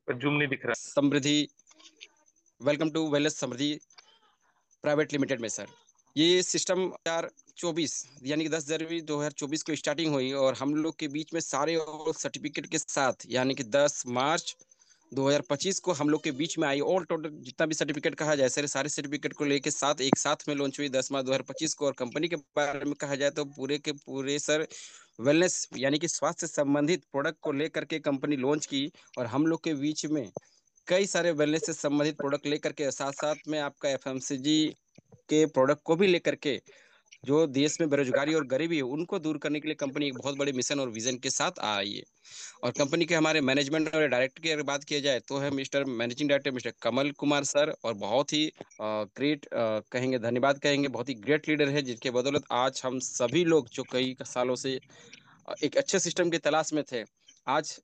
Zoom नहीं दिख रहा। Samriddhi, welcome to wellness Samriddhi private limited में सर। ये सिस्टम 2024 यानी कि 10 जनवरी 2024 को स्टार्टिंग हुई और हम लोग के बीच में सारे और सर्टिफिकेट के साथ यानी कि 10 मार्च 2025 को हम लोग के बीच में आई। ऑल टोटल जितना भी सर्टिफिकेट कहा जाए सर, सारे सर्टिफिकेट को लेके साथ एक साथ में लॉन्च हुई 10 मार्च 2025 को। और कंपनी के बारे में कहा जाए तो पूरे के पूरे सर वेलनेस यानी कि स्वास्थ्य से संबंधित प्रोडक्ट को लेकर के कंपनी लॉन्च की। और हम लोग के बीच में कई सारे वेलनेस से संबंधित प्रोडक्ट लेकर के साथ साथ में आपका एफएमसीजी के प्रोडक्ट को भी लेकर के जो देश में बेरोजगारी और गरीबी है उनको दूर करने के लिए कंपनी एक बहुत बड़े मिशन और विजन के साथ आई है। और कंपनी के हमारे मैनेजमेंट और डायरेक्टर की अगर बात किया जाए तो है mister managing director mister Kamal Kumar sir. और बहुत ही ग्रेट कहेंगे, धन्यवाद कहेंगे, बहुत ही ग्रेट लीडर है जिनके बदौलत आज हम सभी लोग जो कई सालों से एक अच्छे सिस्टम की तलाश में थे, आज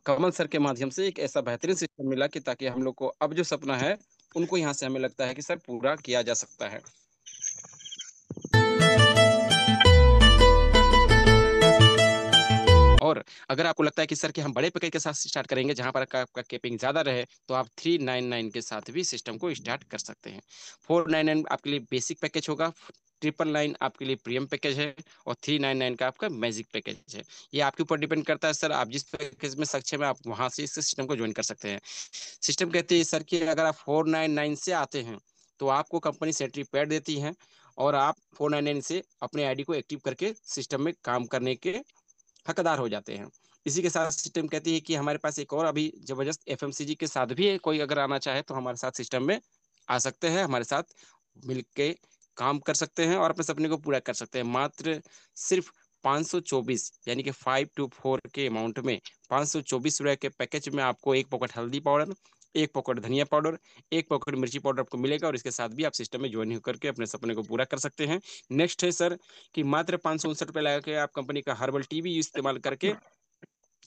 कमल सर के माध्यम से एक ऐसा बेहतरीन सिस्टम मिला कि ताकि हम लोग को अब जो सपना है उनको यहाँ से हमें लगता है कि सर पूरा किया जा सकता है। और अगर आपको लगता है कि सर कि हम बड़े पैकेज के साथ स्टार्ट करेंगे जहां पर आपका केपिंग ज्यादा रहे, तो आप 399 के साथ भी सिस्टम को स्टार्ट कर सकते हैं। 499 आपके लिए बेसिक पैकेज होगा, 999 आपके लिए प्रीमियम पैकेज है, और 399 का आपका मैजिक पैकेज है। ये आपके ऊपर डिपेंड करता है सर, आप जिस पैकेज में सक्षम है आप वहां से इस सिस्टम को ज्वाइन कर सकते हैं। सिस्टम कहती है सर कि अगर आप 499 से आते हैं तो आपको कंपनी सेंट्री पैड देती है और आप 499 से अपने आईडी को एक्टिव करके सिस्टम में काम करने के हकदार हो जाते हैं। इसी के साथ सिस्टम कहती है कि हमारे पास एक और अभी जबरदस्त एफएमसीजी के साथ भी है, कोई अगर आना चाहे तो हमारे साथ सिस्टम में आ सकते हैं, हमारे साथ मिलके काम कर सकते हैं और अपने सपने को पूरा कर सकते हैं। मात्र सिर्फ 524 यानी कि 524 के अमाउंट में 524 रुपए के पैकेज में आपको एक पॉकेट हल्दी पाउडर, एक पॉकेट धनिया पाउडर, एक पॉकेट मिर्ची पाउडर आपको मिलेगा और इसके साथ भी आप सिस्टम में ज्वाइन होकर के अपने सपने को पूरा कर सकते हैं। नेक्स्ट है सर कि मात्र 559 रुपये लगा के आप कंपनी का हर्बल टीवी इस्तेमाल करके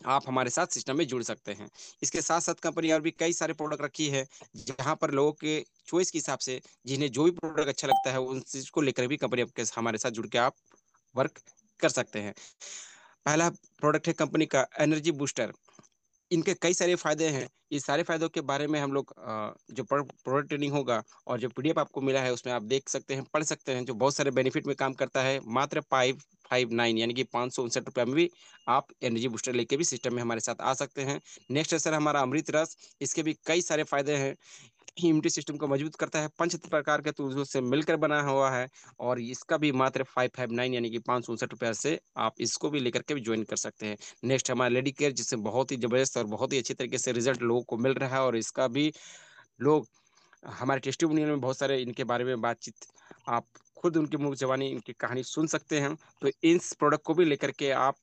आप हमारे साथ सिस्टम में जुड़ सकते हैं। इसके साथ साथ कंपनी और भी कई सारे प्रोडक्ट रखी है जहां पर लोगों के चॉइस के हिसाब से जिन्हें जो भी प्रोडक्ट अच्छा लगता है उन चीज को लेकर भी कंपनी आपके हमारे साथ जुड़ के आप वर्क कर सकते हैं। पहला प्रोडक्ट है कंपनी का एनर्जी बूस्टर। इनके कई सारे फायदे हैं। इस सारे फायदों के बारे में हम लोग जो प्रोडक्ट ट्रेनिंग होगा और जो पीडीएफ आपको मिला है उसमें आप देख सकते हैं, पढ़ सकते हैं, जो बहुत सारे बेनिफिट में काम करता है। मात्र 559 यानी कि 559 रुपये में भी आप एनर्जी बूस्टर लेके भी सिस्टम में हमारे साथ आ सकते हैं। नेक्स्ट है सर हमारा अमृत रस। इसके भी कई सारे फायदे हैं। इम्यूनिटी सिस्टम को मजबूत करता है, पंच प्रकार के तत्वों से मिलकर बना हुआ है। और इसका भी मात्र 559 यानी कि 559 रुपये से आप इसको भी लेकर के भी ज्वाइन कर सकते हैं। नेक्स्ट हमारा लेडी केयर, जिससे बहुत ही जबरदस्त और बहुत ही अच्छी तरीके से रिजल्ट लोगों को मिल रहा है। और इसका भी लोग हमारे टेस्टिमोनियल में बहुत सारे इनके बारे में बातचीत आप खुद उनकी मुंह जबानी इनकी कहानी सुन सकते हैं। तो इस प्रोडक्ट को भी लेकर के आप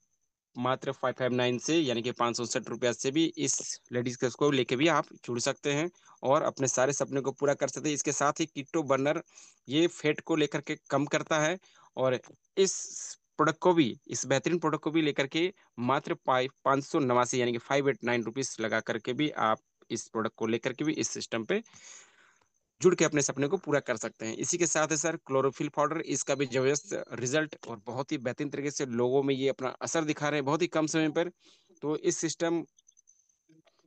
मात्र 559 से यानी कि 559 रुपया से भी इस लेडीज केस को लेके भी आप जुड़ सकते हैं और अपने सारे सपने को पूरा कर सकते हैं। इसके साथ ही कीटो बर्नर ये फैट को लेकर के कम करता है। और इस प्रोडक्ट को भी, इस बेहतरीन प्रोडक्ट को भी लेकर के मात्र 589 यानी कि 589 रुपीज लगा करके भी आप इस प्रोडक्ट को लेकर के भी इस सिस्टम पे जुड़ के अपने सपने को पूरा कर सकते हैं। इसी के साथ है सर क्लोरोफिल पाउडर। इसका भी जबरदस्त रिजल्ट और बहुत ही बेहतरीन तरीके से लोगों में ये अपना असर दिखा रहे हैं बहुत ही कम समय पर। तो इस सिस्टम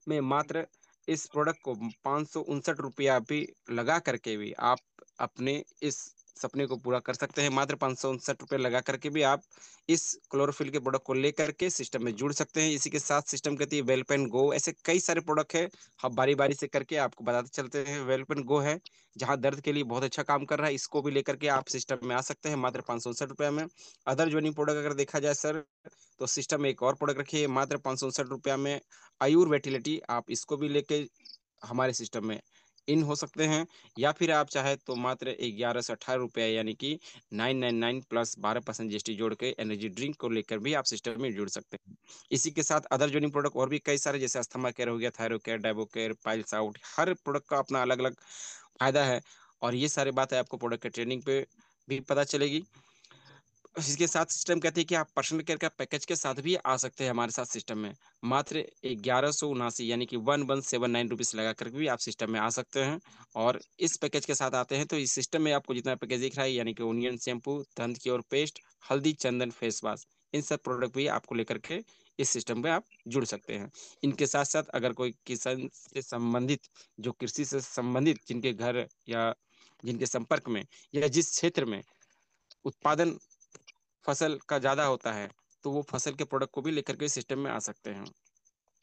में मात्र इस प्रोडक्ट को 559 रुपया भी लगा करके भी आप अपने इस सपने को पूरा कर सकते हैं। मात्र 559 रुपये लगा करके भी आप इस क्लोरोफिल के प्रोडक्ट को लेकर के सिस्टम में जुड़ सकते हैं। इसी के साथ सिस्टम कहती है वेलपेन गो। ऐसे कई सारे प्रोडक्ट है, हम बारी बारी से करके आपको बताते चलते हैं। वेलपेन गो है जहां दर्द के लिए बहुत अच्छा काम कर रहा है, इसको भी लेकर के आप सिस्टम में आ सकते हैं मात्र 559 रुपये में। अदर ज्वाइनिंग प्रोडक्ट अगर देखा जाए सर तो सिस्टम में एक और प्रोडक्ट रखी है मात्र 559 रुपया में, आयुर वेटिलिटी। आप इसको भी लेके हमारे सिस्टम में इन हो सकते हैं। या फिर आप चाहे तो मात्र 1118 रुपया यानी कि 999 प्लस 12% जीएसटी जोड़ के एनर्जी ड्रिंक को लेकर भी आप सिस्टम में जुड़ सकते हैं। इसी के साथ अदर जोइनिंग प्रोडक्ट और भी कई सारे जैसे अस्थमा केयर हो गया, thyro care, diabo care, piles out, हर प्रोडक्ट का अपना अलग अलग फायदा है। और ये सारी बातें आपको प्रोडक्ट के ट्रेनिंग पे भी पता चलेगी। इसके साथ सिस्टम कहते हैं कि आप पर्सनल केयर का पैकेज के साथ भी आ सकते हैं हमारे साथ सिस्टम में। मात्र 1179 यानी कि 1179 रुपीज लगा कर भी आप सिस्टम में आ सकते हैं। और इस पैकेज के साथ आते हैं तो इस सिस्टम में आपको जितना पैकेज दिख रहा है यानी कि ओनियन शैम्पू, दंत की और पेस्ट, हल्दी, चंदन, फेस वॉश, इन सब प्रोडक्ट भी आपको लेकर के इस सिस्टम में आप जुड़ सकते हैं। इनके साथ साथ अगर कोई किसान से संबंधित, जो कृषि से संबंधित जिनके घर या जिनके संपर्क में या जिस क्षेत्र में उत्पादन फसल का ज़्यादा होता है, तो वो फसल के प्रोडक्ट को भी लेकर के सिस्टम में आ सकते हैं।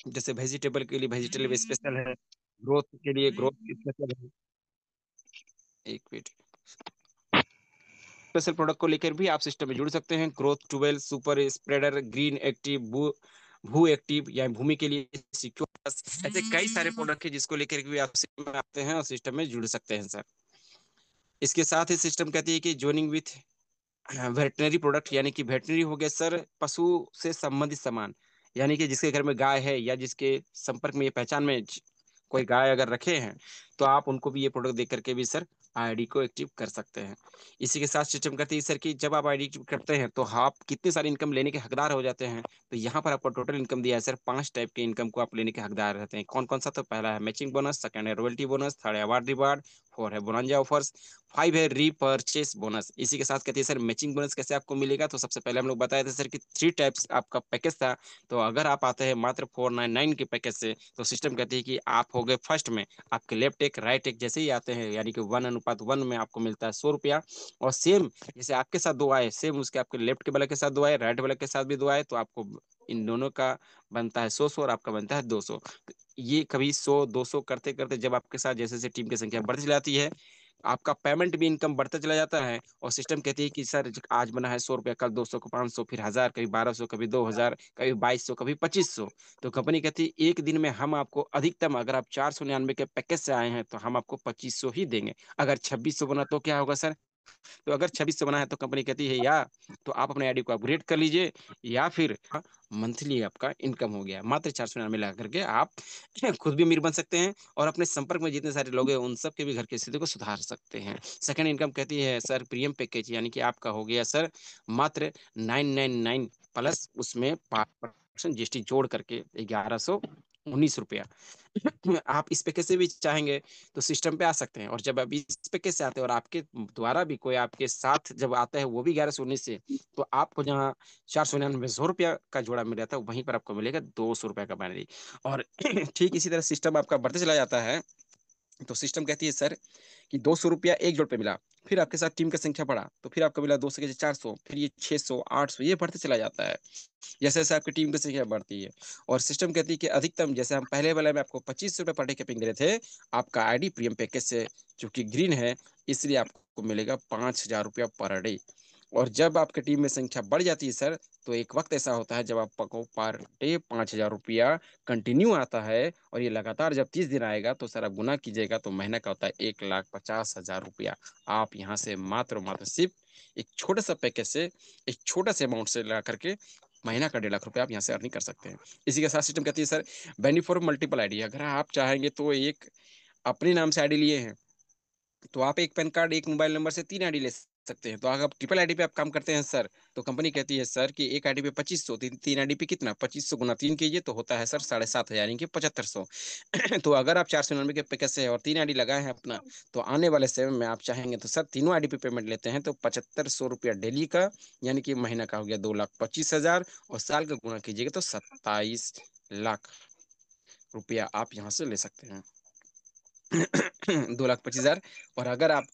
जैसे वेजिटेबल के लिए वेजिटेबल स्पेशल है, ग्रोथ के लिए ग्रोथ स्पेशल है। एक मिनट, स्पेशल प्रोडक्ट को लेकर भी आप सिस्टम में जुड़ सकते हैं। Growth 12 super spreader, green active, भू एक्टिव या भूमि के लिए सिक्योर, ऐसे कई सारे प्रोडक्ट है जिसको लेकर के भी आप सिस्टम में आते हैं और सिस्टम में जुड़ सकते हैं सर। इसके साथ ही सिस्टम कहती है कि ज्वाइनिंग विथ वेटनरी प्रोडक्ट, यानी कि वेटनरी हो गया सर पशु से संबंधित सामान, यानी कि जिसके घर में गाय है या जिसके संपर्क में ये पहचान में कोई गाय अगर रखे हैं, तो आप उनको भी ये प्रोडक्ट दे करके भी सर आईडी को एक्टिव कर सकते हैं। इसी के साथ सिस्टम कहती है सर कि जब आप आईडी एक्टिव करते हैं तो आप कितने सारी इनकम लेने के हकदार हो जाते हैं। तो यहाँ पर आपको टोटल इनकम दिया है सर, 5 टाइप के इनकम को आप लेने के हकदार रहते हैं। कौन कौन सा? तो पहला है मैचिंग बोनस, सेकंड है रॉयल्टी बोनस, थर्ड है अवार्ड रिवार्ड, फोर है बोनंजा ऑफर्स, 5 है रीपर्चेस बोनस। इसी के साथ कहती है सर मैचिंग बोनस कैसे आपको मिलेगा। तो सबसे पहले हम लोग बताए थे सर कि 3 टाइप्स आपका पैकेज था। तो अगर आप आते हैं मात्र 499 के पैकेज से, तो सिस्टम कहती है कि आप हो गए फर्स्ट में, आपके लेफ्ट एक राइट एक जैसे ही आते हैं, यानी कि 1:1 में आपको मिलता है 100 रुपया। और सेम जैसे आपके साथ दो आए, सेम उसके आपके लेफ्ट के वाले के साथ दो आए, राइट वाले के साथ भी दो आए, तो आपको इन दोनों का बनता है 100 और आपका बनता है 200। तो ये कभी 100 200 करते करते जब आपके साथ जैसे जैसे टीम की संख्या बढ़ती जाती है, आपका पेमेंट भी इनकम बढ़ता चला जाता है। और सिस्टम कहती है कि सर आज बना है 100 रुपया, कल 200 को 500, फिर 1000, कभी 1200, कभी 2000, कभी 2200, कभी 2500। तो कंपनी कहती है एक दिन में हम आपको अधिकतम, अगर आप 499 के पैकेज से आए हैं तो हम आपको 2500 ही देंगे। अगर 2600 बना तो क्या होगा सर? तो अगर 2600 बना है तो कंपनी कहती है या तो आप अपने आईडी को अपग्रेड कर लीजिए, या फिर मंथली आपका इनकम हो गया मात्र 499 लगा करके आप खुद भी अमीर बन सकते हैं और अपने संपर्क में जितने सारे लोग हैं उन सब के भी घर की स्थिति को सुधार सकते हैं। सेकंड इनकम कहती है सर प्रीमियम पैकेज, यानी कि आपका हो गया सर मात्र 999 प्लस उसमें 5% जीएसटी जोड़ करके 1119 रुपया। आप इस पैकेज से भी चाहेंगे तो सिस्टम पे आ सकते हैं। और जब आप इस पैकेज से आते हैं और आपके द्वारा भी कोई आपके साथ जब आता है वो भी 1119 से, तो आपको जहाँ 499 100 रुपया का जोड़ा मिल जाता है, वहीं पर आपको मिलेगा 200 रुपया का बैनरी। और ठीक इसी तरह सिस्टम आपका बढ़ते चला जाता है। तो सिस्टम कहती है सर कि 200 रुपया एक जोड़ पे मिला, फिर आपके साथ टीम का संख्या बढ़ा तो फिर आपको मिला 200 के 400, फिर ये 600 800 ये बढ़ते चला जाता है जैसे जैसे आपकी टीम की संख्या बढ़ती है। और सिस्टम कहती है कि अधिकतम, जैसे हम पहले वाले में आपको 25 रुपये पर डे कैपिंग दे रहे थे, आपका आईडी प्रीमियम पैकेज से जो कि ग्रीन है, इसलिए आपको मिलेगा 5000 रुपया पर डे। और जब आपकी टीम में संख्या बढ़ जाती है सर, तो एक वक्त ऐसा होता है जब आपको पर डे 5000 रुपया कंटिन्यू आता है, और ये लगातार जब 30 दिन आएगा तो सर आप गुना कीजिएगा तो महीना का होता है 1,50,000 रुपया। आप यहाँ से मात्र मात्र सिर्फ एक छोटे सा पैकेज से, एक छोटा से अमाउंट से लगा करके महीना का 1,50,000 रुपया आप यहाँ से अर्निंग कर सकते हैं। इसी के साथ सिस्टम कहती है sir benefit for multiple ID, अगर आप चाहेंगे तो एक अपने नाम से आईडी लिए हैं तो आप एक पैन कार्ड एक मोबाइल नंबर से 3 आईडी ले सकते हैं। तो अगर आप ट्रिपल आईडी पे आप काम करते हैं सर, तो कंपनी कहती है सर कि एक आईडी पे 2500, तीन आईडी पे कितना, 2500 गुना 3 कीजिए तो होता है सर 7,500, यानी कि 7500। तो अगर आप 499 के पैकेज से और 3 आईडी लगाए हैं अपना, तो आने वाले समय में आप चाहेंगे तो सर तीनों आईडी पे पेमेंट लेते हैं तो 7500 रुपया डेली का, यानी कि महीना का हो गया 2,25,000, और साल का गुना कीजिएगा तो 27 लाख रुपया आप यहाँ से ले सकते हैं। 2,25,000। और अगर आप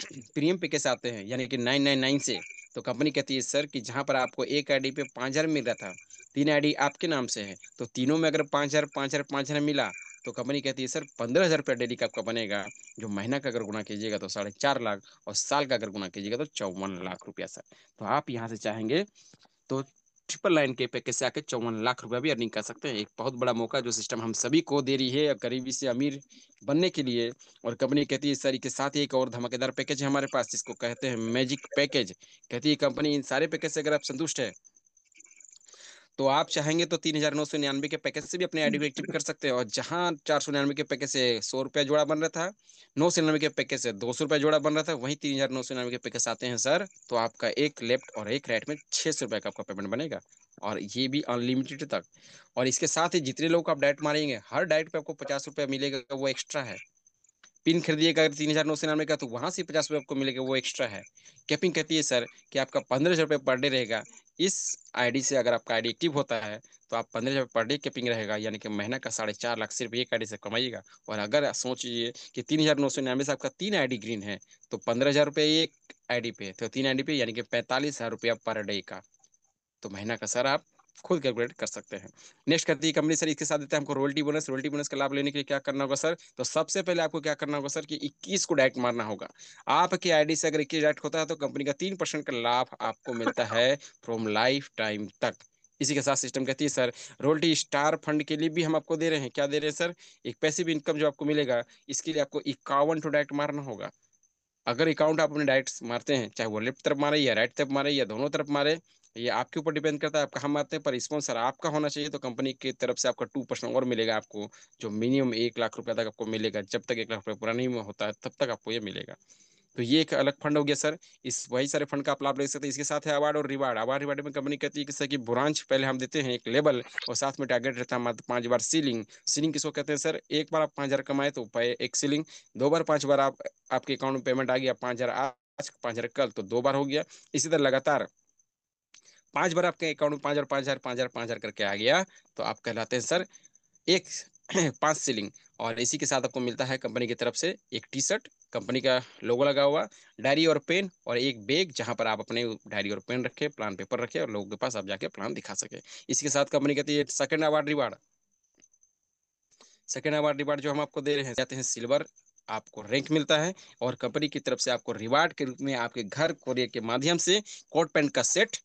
प्रीमियम पे कैसे आते हैं, यानी कि 999 से, तो कंपनी कहती है सर कि जहां पर आपको एक आईडी पे 5,000 मिल रहा था, 3 आईडी आपके नाम से है, तो तीनों में अगर 5,000 5,000 5,000 मिला, तो कंपनी कहती है सर 15,000 रुपया डेली का आपका बनेगा, जो महीना का अगर गुना कीजिएगा तो 4.5 लाख, और साल का अगर गुना कीजिएगा तो 54 लाख रुपया सर। तो आप यहाँ से चाहेंगे तो 999 के पैकेज से आके 54 लाख रुपया भी अर्निंग कर सकते हैं। एक बहुत बड़ा मौका जो सिस्टम हम सभी को दे रही है गरीबी से अमीर बनने के लिए। और कंपनी कहती है इस सारी के साथ ही एक और धमाकेदार पैकेज है हमारे पास, जिसको कहते हैं मैजिक पैकेज। कहती है कंपनी इन सारे पैकेज से अगर आप संतुष्ट है, तो आप चाहेंगे तो 3,999 के पैकेज से भी अपने आईडी को एक्टिव कर सकते हैं। और जहां 499 के पैकेज से 100 रुपया जोड़ा बन रहा था, 999 के पैकेज से 200 रुपया जोड़ा बन रहा था, वहीं 3,999 के पैकेज आते हैं सर, तो आपका एक लेफ्ट और एक राइट में 600 रुपया का आपका पेमेंट बनेगा, और ये भी अनलिमिटेड तक। और इसके साथ ही जितने लोग आप डाइट मारेंगे, हर डाइट पे आपको 50 रुपया मिलेगा, वो एक्स्ट्रा है। पिन खरीदिएगा अगर 3,999 का, तो वहां से 50 रुपये आपको मिलेगा, वो एक्स्ट्रा है। कैपिंग कहती है सर कि आपका 1,500 रुपये पर डे रहेगा, इस आईडी से अगर आपका आईडी एक्टिव होता है तो आप 15,000 पर डे कैपिंग रहेगा, यानी कि महीना का 4.5 लाख सिर्फ एक आईडी से कमाइएगा। और अगर सोचिए कि 3,999 से आपका 3 आईडी ग्रीन है तो 15,000 रुपये एक आईडी पे, तो 3 आईडी पे यानी कि 45,000 रुपया पर डे का। तो महीना का सर आप खुद कैलकुलेट कर सकते हैं। नेक्स्ट करती है कंपनी सर, इसके साथ देते हैं हमको रॉयल्टी बोनस। रॉयल्टी बोनस का लाभ लेने के लिए क्या करना होगा सर? तो सबसे पहले आपको क्या करना होगा सर कि 21 को डायरेक्ट मारना होगा। आपकी आईडी से अगर 21 डायरेक्ट होता है तो कंपनी का 3% का लाभ आपको मिलता है फ्रॉम लाइफ टाइम तक। इसी के साथ सिस्टम कहती है सर, रॉयल्टी स्टार फंड के लिए भी हम आपको दे रहे हैं। क्या दे रहे हैं सर? एक पैसिव इनकम जो आपको मिलेगा, इसके लिए आपको 51 तो डायरेक्ट मारना होगा। अगर अकाउंट आप अपने डायरेक्ट मारते हैं, चाहे वो लेफ्ट तरफ मारे या राइट तरफ मारे या दोनों तरफ मारे, ये आपके ऊपर डिपेंड करता है आप कहाँ मारते हैं। पर स्पॉन्सर आपका होना चाहिए तो कंपनी की तरफ से आपका 2% और मिलेगा आपको, जो मिनिमम 1 लाख रुपया तक आपको मिलेगा। जब तक 1 लाख रुपया पूरा नहीं होता है तब तक आपको ये मिलेगा। तो ये एक अलग फंड हो गया सर। इस वही सारे फंड का आप लाभ ले सकते हैं। इसके साथ है अवार्ड और रिवार्ड। अवार्ड रिवार्ड में कंपनी कहती है कि सर कि ब्रांच पहले हम देते हैं एक लेवल, और साथ में टारगेट रहता है मात्र 5 बार सीलिंग। सीलिंग किसको कहते हैं सर? एक बार आप 5,000 कमाए तो एक सीलिंग, 2 बार 5 बार आप आपके अकाउंट में पेमेंट आ गया, 5,000 आज 5,000 कल, तो 2 बार हो गया। इसी तरह लगातार 5 बार आपके अकाउंट में 5,000 5,000 5,000 5,000 करके आ गया तो आप कहलाते हैं सर एक 5 सीलिंग। और इसी के साथ आपको मिलता है कंपनी की तरफ से एक टी शर्ट, कंपनी का लोगो लगा हुआ, डायरी और पेन, और एक बैग जहां पर आप अपने डायरी और पेन रखे, प्लान पेपर रखे, और लोगों के पास आप जाके प्लान दिखा सके। इसी के साथ कंपनी कहती है second award reward. Second award reward जो हम आपको दे रहे हैं जाते हैं सिल्वर, आपको रैंक मिलता है। और कंपनी की तरफ से आपको रिवार्ड के रूप में आपके घर कोरियर के माध्यम से कोट पैंट का सेट,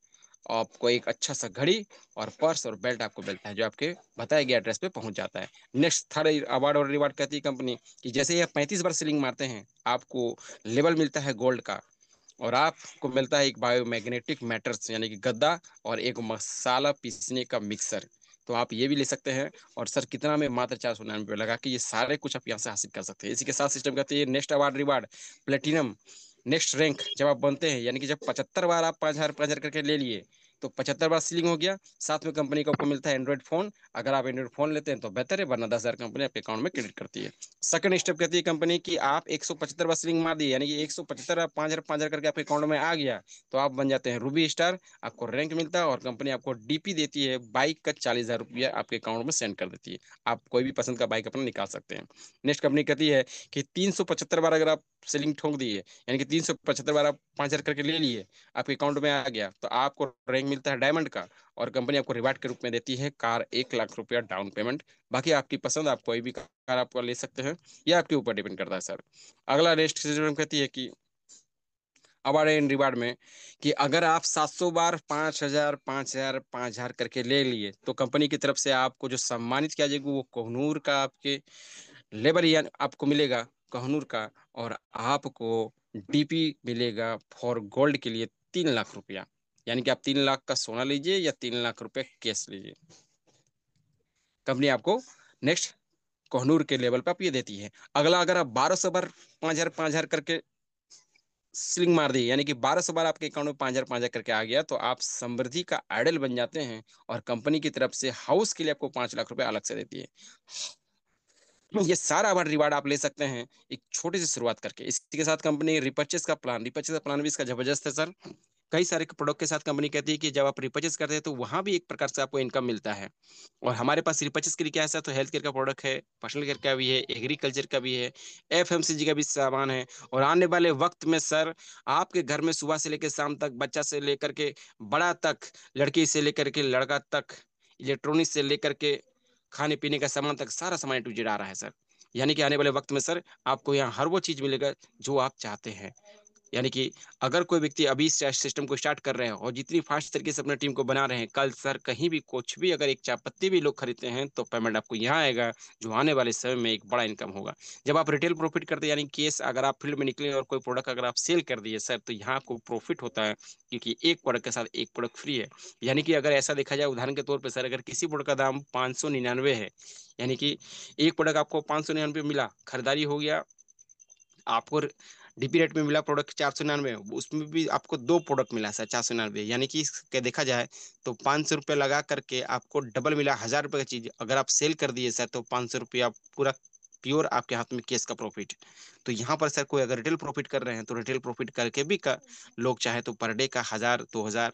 आपको एक अच्छा सा घड़ी और पर्स और बेल्ट आपको मिलता है, जो आपके बताए गए एड्रेस पे पहुंच जाता है। नेक्स्ट थर्ड अवार्ड और रिवार्ड कहती है कंपनी कि जैसे ही आप 35 बार सीलिंग मारते हैं आपको लेवल मिलता है गोल्ड का, और आपको मिलता है एक बायोमैग्नेटिक मैटर्स यानी कि गद्दा, और एक मसाला पीसने का मिक्सर। तो आप ये भी ले सकते हैं। और सर कितना में? मात्र 499 लगा के ये सारे कुछ आप यहाँ से हासिल कर सकते हैं। इसी के साथ सिस्टम कहते हैं next award reward platinum. Next rank जब आप बनते हैं, यानी कि जब 75 बार आप 5,000 करके ले लिए तो 75 बार सीलिंग हो गया। साथ में कंपनी को आपको मिलता है एंड्रॉइड फोन। अगर आप एंड्रॉइड फोन लेते हैं तो बेहतर है, वरना 10,000 कंपनी आपके अकाउंट में क्रेडिट करती है। सेकंड स्टेप कहती है कंपनी की आप 175 बार सीलिंग मार दिए, यानी कि 175 5,000 5,000 करके आपके अकाउंट में आ गया तो आप बन जाते हैं रूबी स्टार। आपको रैंक मिलता है और कंपनी आपको डीपी देती है, बाइक का 40,000 रुपया आपके अकाउंट में सेंड कर देती है। आप कोई भी पसंद का बाइक अपना निकाल सकते हैं। नेक्स्ट कंपनी कहती है कि 375 बार अगर आप सेलिंग ठोक दिए, यानी कि 375 बार आप 5,000 करके ले लिए, आपके अकाउंट में आ गया तो आपको रैंक मिलता है डायमंड का। और कंपनी आपको रिवार्ड के रूप में देती है कार, 1 लाख रुपया डाउन पेमेंट। बाकी आपकी पसंद, आप कोई भी कार आपको ले सकते हैं, यह आपके ऊपर डिपेंड करता है सर। अगला नेक्स्ट सिस्टम कहती है कि अवार्ड एंड रिवार्ड में कि अगर आप 700 बार 5,000 5,000 5,000 करके ले लिए तो कंपनी की तरफ से आपको जो सम्मानित किया जाएगा वो कोहनूर का आपके लेबर या आपको मिलेगा, कोहनूर का। और आपको डीपी मिलेगा फॉर गोल्ड के लिए 3 लाख रुपया, यानी कि आप 3 लाख का सोना लीजिए या 3 लाख रुपया कैश लीजिए, कंपनी आपको नेक्स्ट कोहनूर के लेवल पर आप ये देती है। अगला, अगर आप 1,200 बार 5,000 5,000 करके स्लिंग मार दी, यानी कि 1,200 बार आपके अकाउंट में 5,000 5,000 करके आ गया तो आप समृद्धि का आइडल बन जाते हैं। और कंपनी की तरफ से हाउस के लिए आपको 5 लाख रुपए अलग से देती है। ये सारा अवार्ड रिवार्ड आप ले सकते हैं एक छोटी सी शुरुआत करके। इसी के साथ कंपनी रिपर्चेस का प्लान, रिपर्चेस का प्लान भी इसका जबरदस्त है सर। कई सारे प्रोडक्ट के साथ कंपनी कहती है कि जब आप रिपर्चेस करते हैं तो वहां भी एक प्रकार से आपको इनकम मिलता है। और हमारे पास रिपर्चेस के लिए क्या है सर? तो हेल्थ केयर का प्रोडक्ट है, पर्सनल केयर का भी है, एग्रीकल्चर का भी है, एफएमसीजी का भी सामान है। और आने वाले वक्त में सर आपके घर में सुबह से लेकर शाम तक, बच्चा से लेकर के बड़ा तक, लड़की से लेकर के लड़का तक, इलेक्ट्रॉनिक्स से लेकर के खाने पीने का सामान तक, सारा सामान ए टू जेड आ रहा है सर। यानी कि आने वाले वक्त में सर आपको यहाँ हर वो चीज मिलेगा जो आप चाहते हैं। यानी कि अगर कोई व्यक्ति अभी इस सिस्टम को स्टार्ट कर रहे हैं और जितनी फास्ट तरीके से अपने टीम को बना रहे हैं, कल सर कहीं भी कुछ भी अगर एक चाय पत्ती भी लोग खरीदते हैं तो पेमेंट आपको यहाँ आएगा, जो आने वाले समय में एक बड़ा इनकम होगा। जब आप रिटेल प्रॉफिट करते हैं, यानी केस अगर आप फील्ड में निकले और कोई प्रोडक्ट अगर आप सेल कर दिए सर तो यहाँ आपको प्रॉफिट होता है, क्योंकि एक प्रोडक्ट के साथ एक प्रोडक्ट फ्री है। यानी कि अगर ऐसा देखा जाए उदाहरण के तौर पर सर, अगर किसी प्रोडक्ट का दाम 599 है, यानी कि एक प्रोडक्ट आपको 599 मिला, खरीदारी हो गया, आपको डीपी रेट में मिला प्रोडक्ट 499, उसमें भी आपको दो प्रोडक्ट मिला सर 499, यानी कि इसके देखा जाए तो 500 रुपये लगा करके आपको डबल मिला, 1,000 रुपये का चीज अगर आप सेल कर दिए सर तो 500 रुपया पूरा प्योर आपके हाथ में केस का प्रॉफिट। तो यहाँ पर सर कोई अगर रिटेल प्रॉफिट कर रहे हैं तो रिटेल प्रॉफिट करके भी लोग चाहे तो पर डे का 1,000 2,000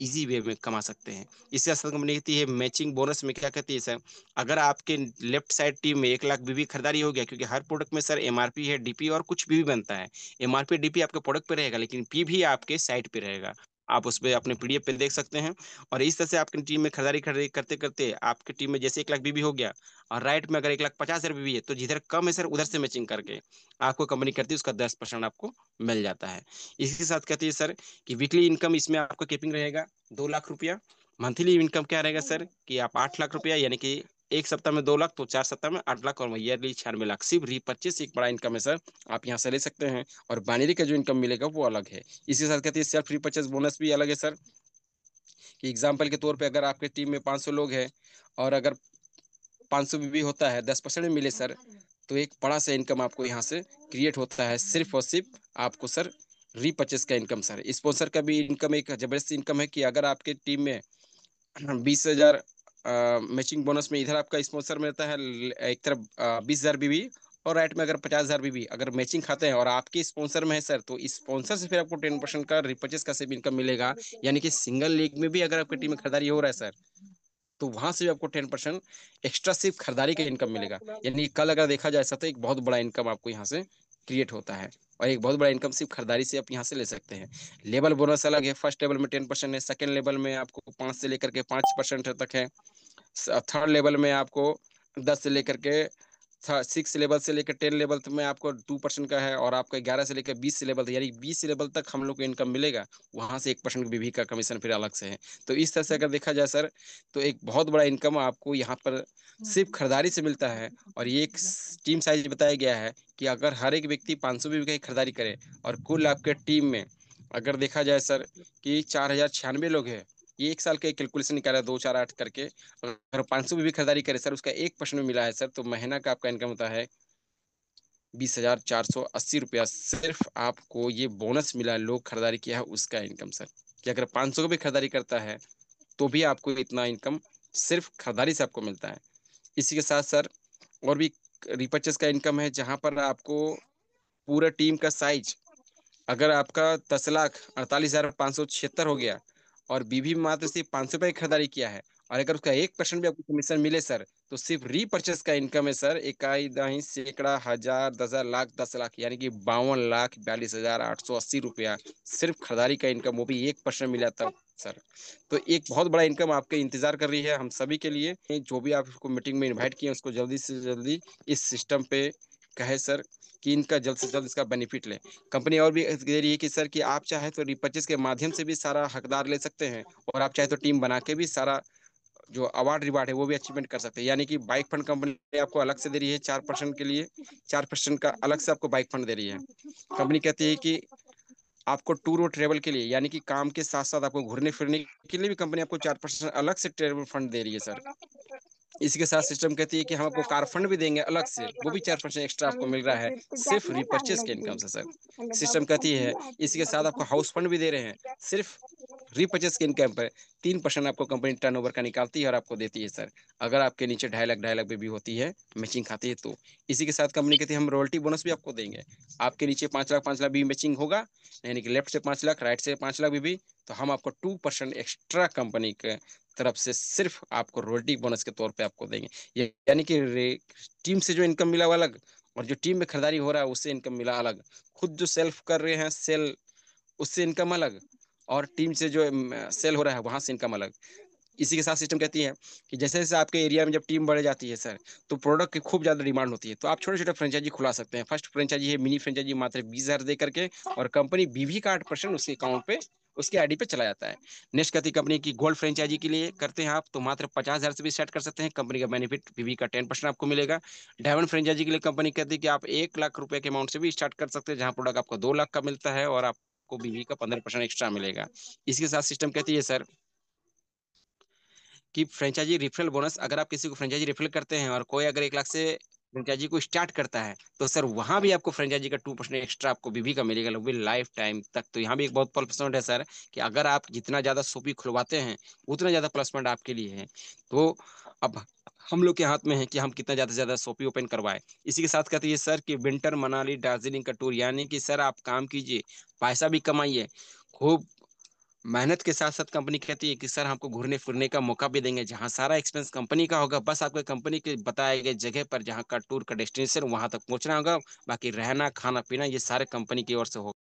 इजी वे में कमा सकते हैं। इसके साथ कंपनी कहती है मैचिंग बोनस में क्या कहती है सर, अगर आपके लेफ्ट साइड टीम में 1 लाख बीबी खरीदारी हो गया, क्योंकि हर प्रोडक्ट में सर एमआरपी है, डीपी और कुछ भी बनता है। एमआरपी डीपी आपके प्रोडक्ट पे रहेगा, लेकिन पी भी आपके साइट पे रहेगा। आप उस पे अपने पीडीएफ पे देख सकते हैं। और इस तरह से आपकी टीम में खरीदारी खरीदारी करते करते आपकी टीम में जैसे 1 लाख बीबी हो गया, और राइट में अगर 1,50,000 बीबी है, तो जिधर कम है सर उधर से मैचिंग करके आपको कंपनी करती है उसका 10% आपको मिल जाता है। इसके साथ कहती है सर कि वीकली इनकम इसमें आपका कीपिंग रहेगा 2 लाख रुपया। मंथली इनकम क्या रहेगा सर कि आप 8 लाख रुपया, यानी कि एक सप्ताह में 2 लाख, तो 4 सप्ताह में 8 लाख, और ईयरली 96 लाख। सिर्फ रीपरचेस एक बड़ा इनकम है सर, आप यहाँ से ले सकते हैं। और बाइनरी का जो इनकम मिलेगा वो अलग है। इसी के साथ कहती है सेल्फ रीपरचेस बोनस भी अलग है सर, कि एग्जाम्पल के तौर पे अगर आपके टीम में 500 लोग हैं, और अगर 500 भी होता है, 10% में मिले सर, तो एक बड़ा सा इनकम आपको यहाँ से क्रिएट होता है, सिर्फ और सिर्फ आपको सर रीपरचेस का इनकम सर। स्पॉन्सर का भी इनकम एक जबरदस्त इनकम है, कि अगर आपके टीम में 20,000 मैचिंग बोनस में इधर आपका स्पॉन्सर मिलता है, एक तरफ 20,000 बीबी, और राइट में अगर 50,000 बीबी अगर मैचिंग खाते हैं और आपके स्पॉन्सर में है सर, तो स्पॉन्सर से फिर आपको 10% का रिपर्चेस का सिर्फ इनकम मिलेगा। यानी कि सिंगल लीग में भी अगर आपकी टीम में खरीदारी हो रहा है सर, तो वहां से भी आपको 10% एक्स्ट्रा सिर्फ खरीदारी का इनकम मिलेगा। यानी कल अगर देखा जाए तो एक बहुत बड़ा इनकम आपको यहाँ से क्रिएट होता है, और एक बहुत बड़ा इनकम सिर्फ खरीदारी से आप यहाँ से ले सकते हैं। लेवल बोनस अलग है, फर्स्ट लेवल में 10% है, सेकंड लेवल में आपको 5 से लेकर के 5% तक है, थर्ड लेवल में आपको 10 से लेकर के 6 लेवल से लेकर 10 लेवल तक में आपको 2% का है, और आपका 11 से लेकर 20 लेवल तक, यानी 20 लेवल तक हम लोग को इनकम मिलेगा, वहां से 1% बीबी का कमीशन फिर अलग से है। तो इस तरह से अगर देखा जाए सर, तो एक बहुत बड़ा इनकम आपको यहाँ पर सिर्फ खरीदारी से मिलता है। और ये एक टीम साइज बताया गया है कि अगर हर एक व्यक्ति 500 बीबी की खरीदारी करे, और कुल आपके टीम में अगर देखा जाए सर कि 4,096 लोग हैं, ये एक साल का कैलकुलेशन निकाला 2 4 8 करके, अगर 500 भी खरीदारी करे सर, उसका 1% में मिला है सर, तो महीना का आपका इनकम होता है 20,480 रुपया। सिर्फ आपको ये बोनस मिला है, लोग खरीदारी किया है उसका इनकम सर, कि अगर 500 का भी खरीदारी करता है तो भी आपको इतना इनकम सिर्फ खरीदारी से आपको मिलता है। इसी के साथ सर और भी रिपर्चेस का इनकम है, जहां पर आपको पूरा टीम का साइज, अगर आपका 10,48,576 हो गया, और बीबी मात्र सिर्फ 500 रुपये की खरीदारी किया है, और अगर उसका 1% भी आपको कमीशन मिले सर, तो सिर्फ रीपर्चेस का इनकम है सर इकाई दही सैकड़ा हजार 10,000 लाख 10 लाख, यानी कि 52,42,880 रुपया सिर्फ खरीदारी का इनकम, वो भी 1% मिला तब सर। तो एक बहुत बड़ा इनकम आपके इंतजार कर रही है हम सभी के लिए। जो भी आपको मीटिंग में इन्वाइट किए उसको जल्दी से जल्दी इस सिस्टम पे कहे सर कि इनका जल्द से जल्द इसका बेनिफिट लें। कंपनी और भी दे रही है कि सर कि आप चाहे तो रिपर्चेस के माध्यम से भी सारा हकदार ले सकते हैं, और आप चाहे तो टीम बना के भी सारा जो अवार्ड रिवार्ड है वो भी अचीवमेंट कर सकते हैं। यानी कि बाइक फंड कंपनी आपको अलग से दे रही है 4% के लिए, 4% का अलग से आपको बाइक फंड दे रही है। कंपनी कहती है कि आपको टूर और ट्रेवल के लिए, यानी कि काम के साथ साथ आपको घूरने फिरने के लिए भी कंपनी आपको 4% अलग से ट्रेवल फंड दे रही है सर। इसी के साथ सिस्टम कहती है कि हम आपको कार फंड भी देंगे अलग से, वो भी 4% एक्स्ट्रा आपको मिल रहा है सिर्फ रिपर्चेस के इनकम से सर। सिस्टम कहती है इसी के साथ आपको हाउस फंड भी दे रहे हैं, सिर्फ रिपर्चेस के इनकम पर 3% आपको कंपनी टर्नओवर का निकालती है और आपको देती है सर, अगर आपके नीचे 2.5 लाख भी होती है मैचिंग खाती है तो। इसी के साथ कंपनी कहती है हम रॉयल्टी बोनस भी आपको देंगे। आपके नीचे 5 लाख भी मैचिंग होगा, यानी कि लेफ्ट से 5 लाख, राइट से 5 लाख भी, तो हम आपको 2% एक्स्ट्रा कंपनी के तरफ से सिर्फ आपको रोल्टी बोनस के तौर पे आपको देंगे। यानी कि टीम से जो इनकम मिला वो अलग, और जो टीम में खरीदारी हो रहा है उससे इनकम मिला अलग, खुद जो सेल्फ कर रहे हैं सेल उससे इनकम अलग, और टीम से जो सेल हो रहा है वहां से इनकम अलग। इसी के साथ सिस्टम कहती है कि जैसे जैसे आपके एरिया में जब टीम बढ़ जाती है सर, तो प्रोडक्ट की खूब ज़्यादा डिमांड होती है, तो आप छोटे छोटे फ्रेंचाइजी खुला सकते हैं। फर्स्ट फ्रेंचाइजी है मिनी फ्रेंचाइजी, मात्र 20,000 दे करके, और कंपनी बीवी का 8% उसके अकाउंट पे उसके आईडी पे चला जाता है। नेक्स्ट कहती कंपनी की गोल्ड फ्रेंचाइजी के लिए करते हैं आप, तो मात्र 50,000 से भी स्टार्ट कर सकते हैं, कंपनी का बेनिफिट बीवी का 10% आपको मिलेगा। डायमंड फ्रेंचाइजी के लिए कंपनी कहती है कि आप 1 लाख रुपए के अमाउंट से भी स्टार्ट कर सकते हैं, जहाँ प्रोडक्ट आपको 2 लाख का मिलता है, और आपको बीवी का 15% एक्स्ट्रा मिलेगा। इसके साथ सिस्टम कहती है सर कि फ्रेंचाइजी रेफरल बोनस, अगर आप किसी को फ्रेंचाइजी रेफरल करते हैं और कोई अगर 1 लाख से फ्रेंचाइजी को स्टार्ट करता है, तो सर वहां भी आपको फ्रेंचाइजी का 2% एक्स्ट्रा आपको बीबी का मिलेगा, वो भी लाइफ टाइम तक। तो यहाँ भी एक बहुत प्लस पॉइंट है सर, कि अगर आप जितना ज्यादा शॉपी खुलवाते हैं उतना ज्यादा प्लस पॉइंट आपके लिए है। तो अब हम लोग के हाथ में है कि हम कितना ज्यादा से ज्यादा शॉपी ओपन करवाए। इसी के साथ कहते हैं सर कि विंटर मनाली दार्जिलिंग का टूर, यानी कि सर आप काम कीजिए, पैसा भी कमाइए, खूब मेहनत के साथ-साथ कंपनी कहती है कि सर हमको घूरने-फिरने का मौका भी देंगे, जहाँ सारा एक्सपेंस कंपनी का होगा, बस आपको कंपनी के बताए गए जगह पर जहाँ का टूर का डेस्टिनेशन वहाँ तक पहुँचना होगा, बाकी रहना, खाना-पीना ये सारे कंपनी की ओर से होगा।